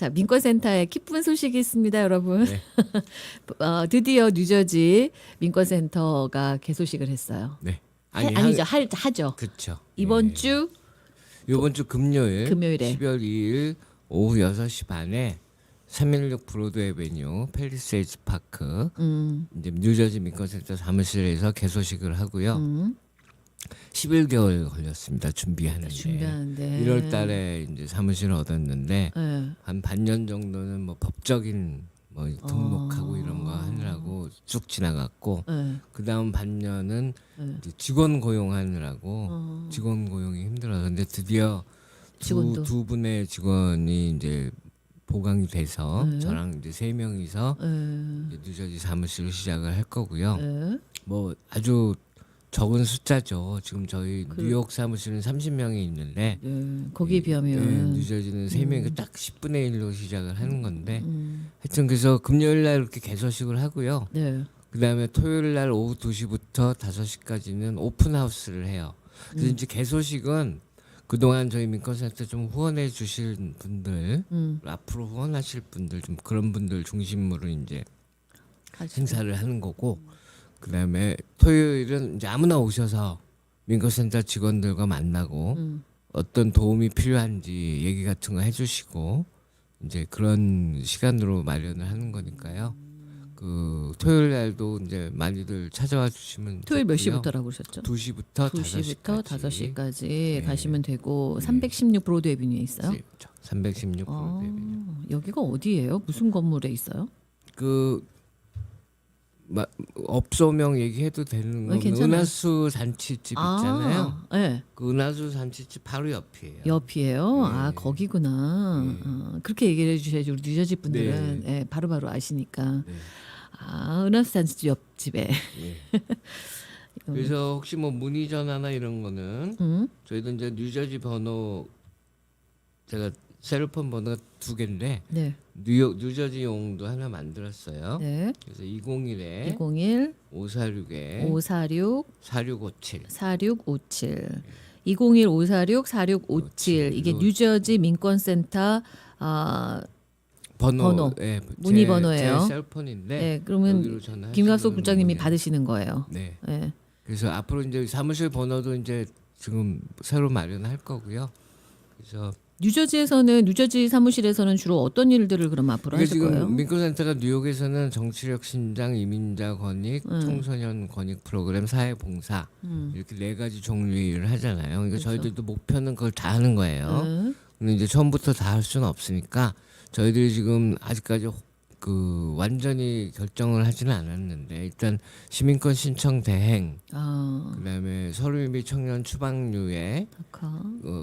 자, 민권센터에 기쁜 소식이 있습니다, 여러분. 네. 드디어 뉴저지 민권센터가 개소식을 했어요. 네. 아니죠, 하죠. 그렇죠. 이번 주 이번 주 금요일에 12월 2일 오후 6시 반에 316 브로드웨이 베뉴 팰리세이드 파크 이제 뉴저지 민권센터 사무실에서 개소식을 하고요. 11개월 걸렸습니다. 준비하는데. 1월 달에 이제 사무실을 얻었는데 네. 한 반년 정도는 뭐 법적인 뭐 등록하고 이런 거 하느라고 쭉 지나갔고 네. 그다음 반년은 이제 직원 고용하느라고 직원 고용이 힘들어서 근데 드디어 직원도. 두 분의 직원이 이제 보강이 돼서 저랑 이제 3명이서 이제 뉴저지 사무실을 시작을 할 거고요. 네. 뭐 아주 적은 숫자죠. 지금 저희 뉴욕 사무실은 30명이 있는데 거기에 비하면 뉴저지는 3명이 딱 10분의 1로 시작을 하는 건데 하여튼 그래서 금요일 날 이렇게 개소식을 하고요. 네. 그다음에 토요일 날 오후 2시부터 5시까지는 오픈하우스를 해요. 그래서 이제 개소식은 그동안 저희 민권센터 좀 후원해 주실 분들 앞으로 후원하실 분들 좀 그런 분들 중심으로 이제 행사를 하는 거고 그다음에 토요일은 이제 아무나 오셔서 민권센터 직원들과 만나고 어떤 도움이 필요한지 얘기 같은 거 해주시고 이제 그런 시간으로 마련을 하는 거니까요. 그 토요일 날도 이제 많이들 찾아와 주시면 토요일 몇 좋고요. 시부터라고 그러셨죠? 2시부터 2시부터 5시까지. 5시까지 가시면 되고 316 브로드웨이 비뉴에 있어요? 316 브로드웨이. 여기가 어디예요? 무슨 건물에 있어요? 그 업소명 얘기해도 되는 건 괜찮아요. 은하수 잔치집 있잖아요. 네. 그 은하수 잔치집 바로 옆이에요. 옆이에요. 아, 거기구나. 그렇게 얘기를 해주셔야지 우리 뉴저지 분들은 네. 바로바로 아시니까. 네. 아, 은하수산집 옆집에. 그래서 혹시 뭐 문의 전화나 이런 거는 저희도 이제 뉴저지 번호 제가 셀폰 번호가 2개인데 네. 뉴저지용도 하나 만들었어요. 네. 그래서 201에 201 546에 546 4657 4657 201 546 4657 이게 뉴저지 민권센터 번호. 예, 문의 번호예요. 제 셀폰인데 네, 그러면 여기로 전화하시면 김갑석 국장님이 문의해요. 받으시는 거예요. 네. 네. 그래서 앞으로 이제 사무실 번호도 이제 지금 새로 마련할 거고요. 그래서 뉴저지 사무실에서는 주로 어떤 일들을 그럼 앞으로 이게 하실 지금 거예요? 민권센터가 뉴욕에서는 정치력 신장, 이민자 권익, 청소년 권익 프로그램, 사회봉사 이렇게 4가지 종류의 일을 하잖아요. 그러니까 저희들도 목표는 그걸 다 하는 거예요. 근데 이제 처음부터 다 할 수는 없으니까 저희들이 지금 아직까지 그 완전히 결정을 하지는 않았는데 일단 시민권 신청 대행, 그다음에 서류 및 청년 추방류의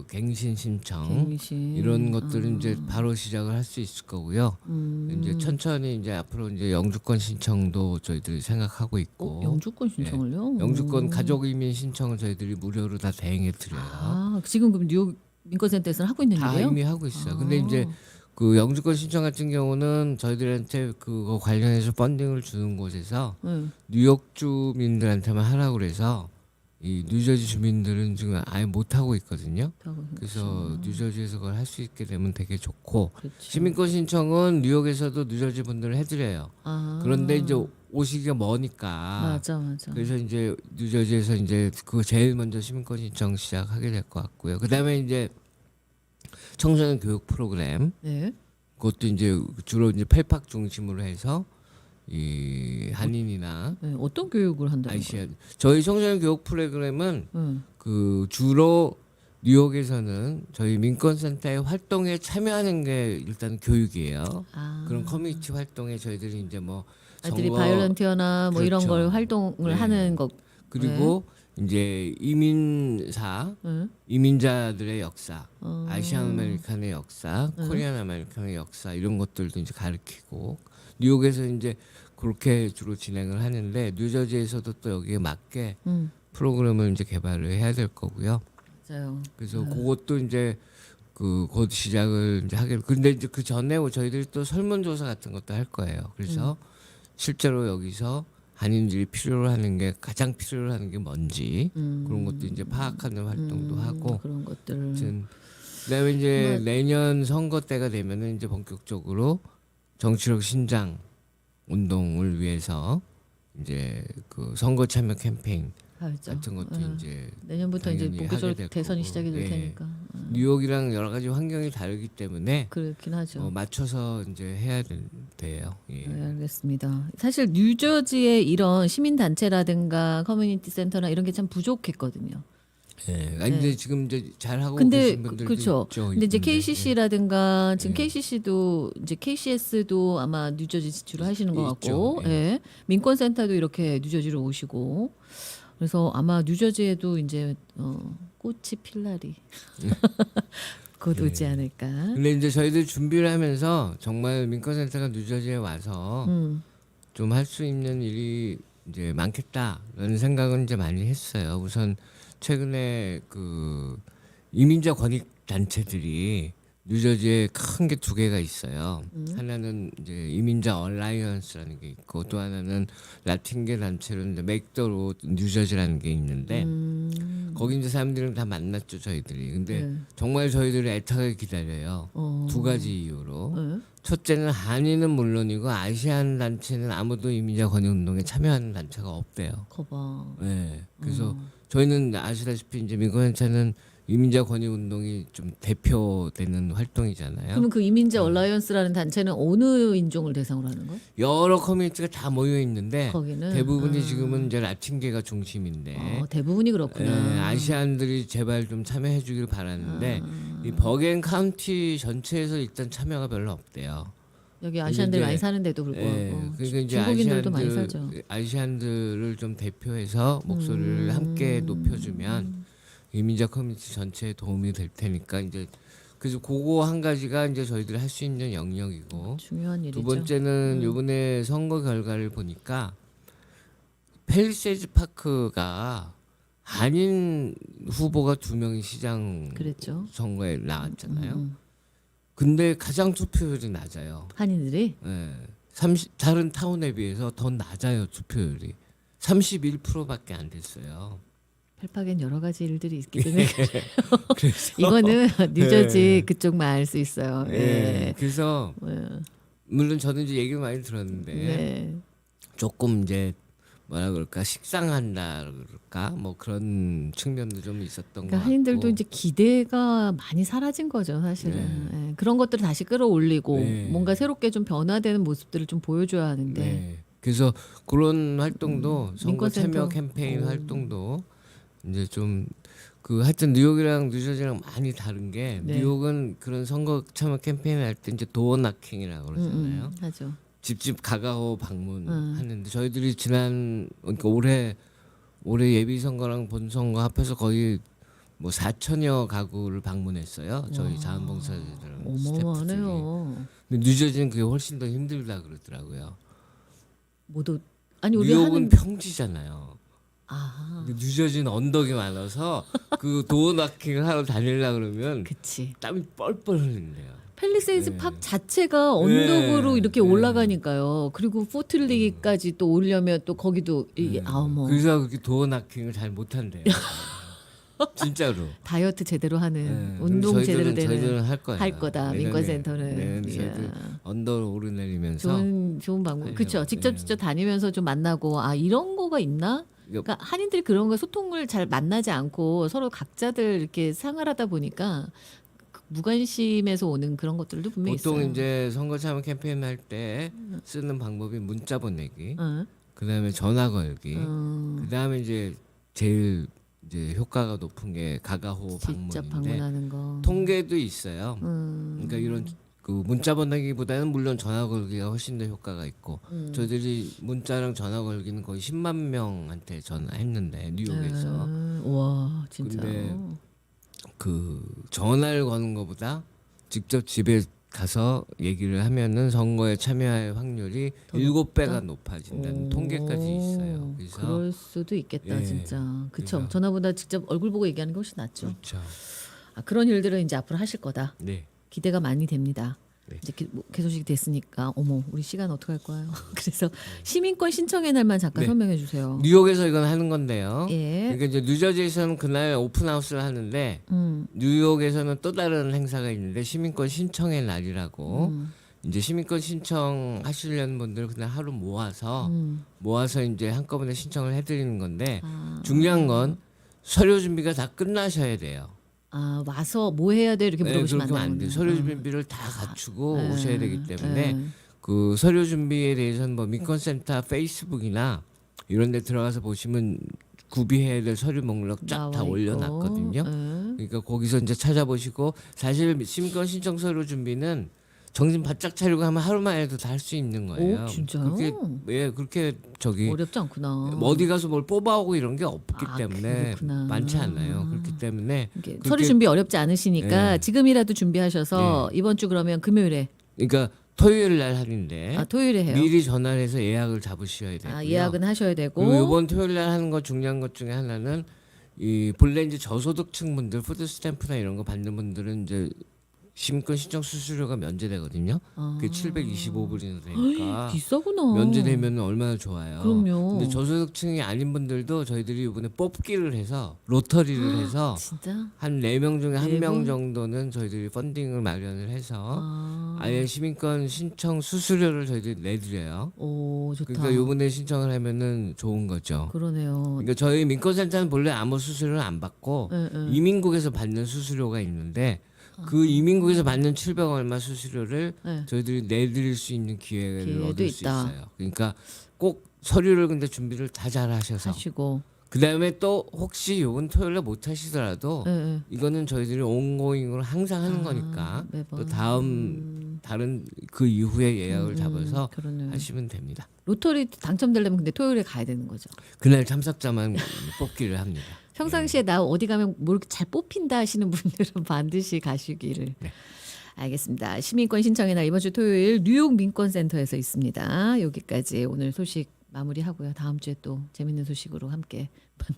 갱신 신청 이런 것들은 이제 바로 시작을 할 수 있을 거고요. 이제 천천히 이제 앞으로 이제 영주권 신청도 저희들이 생각하고 있고. 영주권 신청을요? 영주권 가족 이민 신청을 저희들이 무료로 다 대행해 드려요. 아, 지금 그럼 뉴욕 민권센터에서는 하고 있는 다 일이에요? 이미 하고 있어요. 근데 이제 그 영주권 신청 같은 경우는 저희들한테 그거 관련해서 펀딩을 주는 곳에서 뉴욕 주민들한테만 하라고 그래서 이 뉴저지 주민들은 지금 아예 못 하고 있거든요. 그래서 뉴저지에서 그걸 할 수 있게 되면 되게 좋고 시민권 신청은 뉴욕에서도 뉴저지 분들 해드려요. 그런데 이제 오시기가 머니까 맞아. 그래서 이제 뉴저지에서 이제 그거 제일 먼저 시민권 신청 시작하게 될 것 같고요. 그다음에 이제 청소년 교육 프로그램 네. 그것도 이제 주로 이제 펠팍 중심으로 해서 이 한인이나 네. 어떤 교육을 한다는 거예요? 아시아 저희 청소년 교육 프로그램은 그 주로 뉴욕에서는 저희 민권센터의 활동에 참여하는 게 일단 교육이에요. 그런 커뮤니티 활동에 저희들이 이제 뭐 아이들이 바이올런티어나 뭐 이런 그렇죠. 걸 활동을 하는 것 그리고 이제 이민자들의 역사, 아시안 아메리칸의 역사, 코리안 아메리칸의 역사 이런 것들도 이제 가르치고 뉴욕에서 이제 그렇게 주로 진행을 하는데 뉴저지에서도 또 여기에 맞게 프로그램을 이제 개발을 해야 될 거고요. 맞아요. 그래서 그것도 이제 곧 시작을 이제 하게. 근데 이제 그 전에 저희들이 또 설문조사 같은 것도 할 거예요. 그래서 실제로 여기서 한인들이 필요로 하는 게 가장 필요로 하는 게 뭔지 그런 것도 이제 파악하는 활동도 하고 그런 것들. 아무튼 그다음에 이제 정말 내년 선거 때가 되면은 이제 본격적으로 정치력 신장 운동을 위해서 이제 그 선거 참여 캠페인 하죠. 같은 것도 이제 내년부터 이제 당연히 하게 본격적으로 될 대선이 거고. 시작이 될 예. 테니까 뉴욕이랑 여러 가지 환경이 다르기 때문에 그렇긴 하죠. 맞춰서 이제 해야 돼요. 예. 네, 알겠습니다. 사실 뉴저지의 이런 시민 단체라든가 커뮤니티 센터나 이런 게 참 부족했거든요. 예. 아니, 근데 지금 이제 잘 하고 근데 계신 분들도 그렇죠. 있죠. 근데 이제 있는데. KCC라든가 지금 예. KCC도 이제 KCS도 아마 뉴저지 지출을 하시는 것 있죠. 같고, 예. 예. 민권센터도 이렇게 뉴저지로 오시고, 그래서 아마 뉴저지에도 이제 꽃이 필 날이 곧 오지 않을까. 근데 이제 저희들 준비를 하면서 정말 민권센터가 뉴저지에 와서 좀 할 수 있는 일이 이제 많겠다라는 생각은 이제 많이 했어요. 우선 최근에 그 이민자 권익 단체들이 뉴저지에 큰 게 두 개가 있어요. 하나는 이제 이민자 얼라이언스라는 게 있고 또 하나는 라틴계 단체로 이제 맥더로 뉴저지라는 게 있는데 거기 이제 사람들은 다 만났죠 저희들이. 근데 네. 정말 저희들이 애타게 기다려요. 두 가지 이유로. 첫째는 한인은 물론이고 아시안 단체는 아무도 이민자 권익 운동에 참여하는 단체가 없대요. 거봐. 네. 그래서 저희는 아시다시피 이제 민권센터는 이민자 권익 운동이 좀 대표되는 활동이잖아요. 그러면 그 이민자 얼라이언스라는 단체는 어느 인종을 대상으로 하는 거예요? 여러 커뮤니티가 다 모여 있는데 거기는 대부분이 지금은 이제 라틴계가 중심인데 대부분이 그렇구나. 예, 아시안들이 제발 좀 참여해 주길 바라는데 이 버겐 카운티 전체에서 일단 참여가 별로 없대요. 여기 아시안들 이제- 많이 사는데도 불구하고 예, 그러니까 이제 중국인들도 많이 살죠. 아시안들을 좀 대표해서 목소리를 함께 높여주면 이민자 커뮤니티 전체에 도움이 될 테니까 이제 그래서 그거 한 가지가 이제 저희들이 할 수 있는 영역이고 중요한 일이죠. 두 번째는 이번에 선거 결과를 보니까 팰리세이즈 파크가 한인 후보가 2명이 시장 그랬죠. 선거에 나왔잖아요. 근데 가장 투표율이 낮아요. 한인들이 예. 다른 타운에 비해서 더 낮아요 투표율이. 31%밖에 안 됐어요. 펠팍엔 여러 가지 일들이 있기 때문에 그래서 이거는 뉴저지 예. 그쪽만 알 수 있어요. 예. 예. 그래서 예. 물론 저는 이제 얘기를 많이 들었는데 네. 조금 이제 뭐라 그럴까 식상한다 그럴까 뭐 그런 측면도 좀 있었던 것 그러니까 같고. 한인들도 이제 기대가 많이 사라진 거죠, 사실은. 예. 그런 것들을 다시 끌어올리고 네. 뭔가 새롭게 좀 변화되는 모습들을 좀 보여줘야 하는데 네. 그래서 그런 활동도 선거 민권센터. 참여 캠페인 오. 활동도 이제 좀 그 하여튼 뉴욕이랑 뉴저지랑 많이 다른 게 네. 뉴욕은 그런 선거 참여 캠페인 할 때 이제 도어 나킹이라고 그러잖아요. 하죠. 집집 가가호 방문하는데 저희들이 그러니까 올해 예비 선거랑 본 선거 합해서 거의 뭐 4천여 가구를 방문했어요. 저희 자원봉사자들은 어마어마하네요. 근데 뉴저지는 그게 훨씬 더 힘들다 그러더라고요. 모두 아니 우리 뉴욕은 하는 평지잖아요. 아, 근데 뉴저지는 언덕이 많아서 그 도어 나킹을 하러 다니려 그러면 그치. 땀이 뻘뻘 흘린대요. 팰리세이즈 네. 팍 자체가 언덕으로 네. 이렇게 네. 올라가니까요. 그리고 포틀리기까지 또 오려면 또 거기도 이게 뭐 그래서 그렇게 도어 나킹을 잘 못한대요. 진짜로. 다이어트 제대로 하는 네. 운동 그럼 제대로 저희들은 되는 할 거예요. 할 거다. 내년에. 민권센터는. 네, 저희들 이야. 언덕을 오르내리면서 좋은 방법. 하려고. 그렇죠. 직접 네. 직접 다니면서 좀 만나고 아 이런 거가 있나? 그러니까 한인들이 그런 거 소통을 잘 만나지 않고 서로 각자들 이렇게 생활하다 보니까 그 무관심에서 오는 그런 것들도 분명히 보통 있어요. 이제 선거 참여 캠페인 할 때 쓰는 방법이 문자 보내기, 어. 그다음에 전화 걸기, 어, 그다음에 이제 제일 이제 효과가 높은 게 가가호 직접 방문인데 방문하는 거. 통계도 있어요. 그러니까 이런 그 문자 보내기보다는 물론 전화 걸기가 훨씬 더 효과가 있고 저희들이 문자랑 전화 걸기는 거의 10만 명한테 전화했는데 뉴욕에서 와 진짜. 근데 그 전화를 거는 것보다 직접 집에 가서 얘기를 하면은 선거에 참여할 확률이 더 7배가 높아진다는 통계까지 있어요. 그래서 그럴 수도 있겠다 예. 진짜. 그쵸. 그래서- 전화보다 직접 얼굴 보고 얘기하는 게 훨씬 낫죠. 그렇죠. 아, 그런 일들은 이제 앞으로 하실 거다. 네. 기대가 많이 됩니다. 이제 개소식이 됐으니까 어머 우리 시간 어떻게 할 거예요? 그래서 시민권 신청의 날만 잠깐 네. 설명해 주세요. 뉴욕에서 이건 하는 건데요. 예. 그러니까 이제 뉴저지에서는 그날 오픈하우스를 하는데 뉴욕에서는 또 다른 행사가 있는데 시민권 신청의 날이라고 이제 시민권 신청하시려는 분들 그날 하루 모아서 이제 한꺼번에 신청을 해드리는 건데 중요한 건 서류 준비가 다 끝나셔야 돼요. 아 와서 뭐 해야 돼 이렇게 물어보시면 그렇게 안 안 돼요. 돼요. 서류 준비를 다 갖추고 네. 오셔야 되기 때문에 네. 그 서류 준비에 대해서는 뭐 민권센터 페이스북이나 이런 데 들어가서 보시면 구비해야 될 서류 목록 쫙 다 나와 있고. 올려놨거든요. 그러니까 거기서 이제 찾아보시고 사실 시민권 신청 서류 준비는 정신 바짝 차리고 하면 하루만 해도 다 할 수 있는 거예요. 오, 진짜요? 그렇게 저기 어렵지 않구나. 뭐 어디 가서 뭘 뽑아오고 이런 게 없기 아, 때문에 그렇구나. 많지 않아요. 그렇기 때문에 이게 그렇게- 서류 준비 어렵지 않으시니까 네. 지금이라도 준비하셔서 이번 주 그러면 금요일에 그러니까 토요일 날 하는데 토요일에 해요. 미리 전화를 해서 예약을 잡으셔야 되고요. 예약은 하셔야 되고. 그리고 이번 토요일 날 하는 거 중요한 것 중에 하나는 이 본래 이제 저소득층 분들 푸드 스탬프나 이런 거 받는 분들은 이제 시민권 신청 수수료가 면제되거든요. 그게 725불이나 되니까 비싸구나. 면제되면 얼마나 좋아요. 그럼요. 근데 저소득층이 아닌 분들도 저희들이 이번에 뽑기를 해서 로터리를 해서 진짜? 한 4명 중에 네 1명 분? 정도는 저희들이 펀딩을 마련을 해서 아. 아예 시민권 신청 수수료를 저희들이 내드려요. 오 좋다. 그러니까 요번에 신청을 하면은 좋은 거죠. 그러네요. 그러니까 저희 민권센터는 본래 아무 수수료를 안 받고 이민국에서 받는 수수료가 있는데 그 이민국에서 받는 700 얼마 수수료를 네. 저희들이 내드릴 수 있는 기회를 기회도 얻을 수 있다. 있어요. 그러니까 꼭 서류를 근데 준비를 다 잘 하셔서 하시고. 그 다음에 또 혹시 요번 토요일에 못 하시더라도 네. 이거는 저희들이 온고잉으로 항상 하는 거니까 매번. 또 다른 그 이후에 예약을 잡아서 그러네요. 하시면 됩니다. 로터리 당첨되려면 근데 토요일에 가야 되는 거죠. 그날 참석자만 뽑기를 합니다. 평상시에 나 어디 가면 뭘 잘 뽑힌다 하시는 분들은 반드시 가시기를. 네. 알겠습니다. 시민권 신청의 날 이번 주 토요일 뉴욕 민권센터에서 있습니다. 여기까지 오늘 소식 마무리하고요. 다음 주에 또 재밌는 소식으로 함께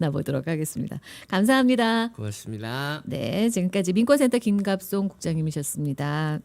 만나보도록 하겠습니다. 감사합니다. 고맙습니다. 네, 지금까지 민권센터 김갑송 국장님이셨습니다.